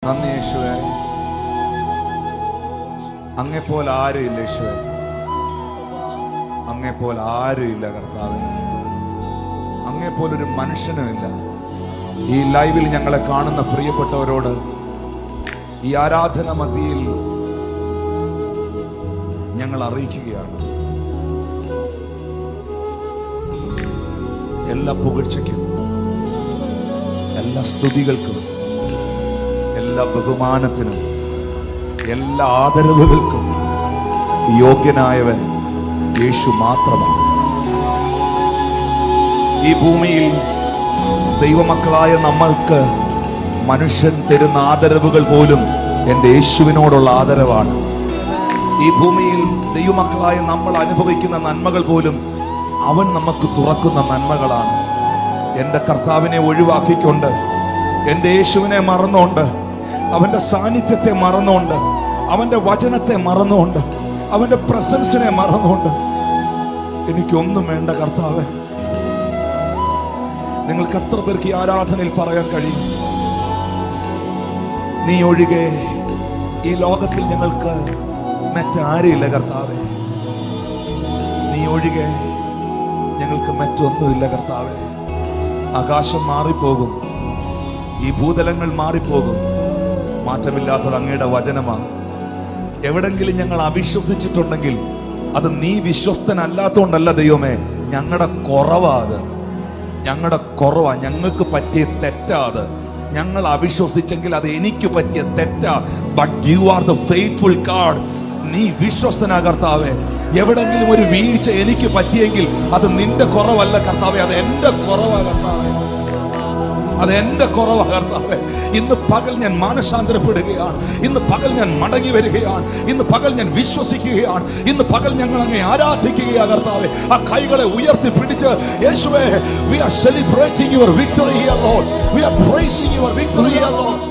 നന്ദി യേശുവേ. അങ്ങെപ്പോലെ ആരുമില്ല യേശുവേ, അങ്ങെപ്പോലെ ആരുമില്ല കർത്താവേ, അങ്ങെപ്പോലൊരു മനുഷ്യനുമില്ല. ഈ ലൈവിൽ ഞങ്ങളെ കാണുന്ന പ്രിയപ്പെട്ടവരോട് ഈ ആരാധന മധ്യയിൽ ഞങ്ങൾ അറിയിക്കുകയാണ്, എല്ലാ പുകഴ്ചയ്ക്കും, എല്ലാ സ്തുതികൾക്കും, എല്ലാ ബഹുമാനത്തിനും, എല്ലാ ആദരവുകൾക്കും യോഗ്യനായവൻ യേശു മാത്രമാണ്. ഈ ഭൂമിയിൽ ദൈവമക്കളായ നമ്മൾക്ക് മനുഷ്യൻ തരുന്ന ആദരവുകൾ പോലും എൻ്റെ യേശുവിനോടുള്ള ആദരവാണ്. ഈ ഭൂമിയിൽ ദൈവമക്കളായ നമ്മൾ അനുഭവിക്കുന്ന നന്മകൾ പോലും അവൻ നമുക്ക് തുറക്കുന്ന നന്മകളാണ്. എൻ്റെ കർത്താവിനെ ഒഴിവാക്കിക്കൊണ്ട്, എൻ്റെ യേശുവിനെ മറന്നുകൊണ്ട്, അവൻ്റെ സാന്നിധ്യത്തെ മറന്നുകൊണ്ട്, അവൻ്റെ വചനത്തെ മറന്നുകൊണ്ട്, അവൻ്റെ പ്രസൻസിനെ മറന്നുകൊണ്ട് എനിക്കൊന്നും വേണ്ട കർത്താവേ. നിങ്ങൾക്ക് എത്ര പേർക്ക് ഈ ആരാധനയിൽ പറയാൻ കഴിയും, നീ ഒഴികെ ഈ ലോകത്തിൽ ഞങ്ങൾക്ക് മറ്റാരുമില്ല കർത്താവേ, നീ ഒഴികെ ഞങ്ങൾക്ക് മറ്റൊന്നുമില്ല കർത്താവേ. ആകാശം മാറിപ്പോകും, ഈ ഭൂതലങ്ങൾ മാറിപ്പോകും, മാറ്റമില്ലാത്തത് അങ്ങയുടെ വചനമാണ്. എവിടെങ്കിലും ഞങ്ങൾ അവിശ്വസിച്ചിട്ടുണ്ടെങ്കിൽ അത് നീ വിശ്വസ്തനല്ലാത്തതുകൊണ്ടല്ല ദൈവമേ, ഞങ്ങളുടെ കുറവാ, അത് ഞങ്ങളുടെ കുറവാ, ഞങ്ങൾക്ക് പറ്റിയ തെറ്റാ അത്. ഞങ്ങൾ അവിശ്വസിച്ചെങ്കിൽ അത് എനിക്ക് പറ്റിയ തെറ്റാ. But you are the faithful God. നീ വിശ്വസ്തനാ കർത്താവേ. എവിടെങ്കിലും ഒരു വീഴ്ച എനിക്ക് പറ്റിയെങ്കിൽ അത് നിന്റെ കുറവല്ല കർത്താവേ, അത് എന്റെ കുറവാ കർത്താവേ, അത് എന്റെ കുറവാ കർത്താവേ. ഇന്ന് പകൽ ഞാൻ മാനസാന്തരപ്പെടുകയാണ്, ഇന്ന് പകൽ ഞാൻ മടങ്ങി വരികയാണ്, ഇന്ന് പകൽ ഞാൻ വിശ്വസിക്കുകയാണ്, ഇന്ന് പകൽ ഞങ്ങൾ അങ്ങേ ആരാധിക്കുകയാണ് കർത്താവേ. ആ കൈകളെ ഉയർത്തി പിടിച്ച് യേശുവേ, we are celebrating your victory here Lord, we are praising your victory here Lord.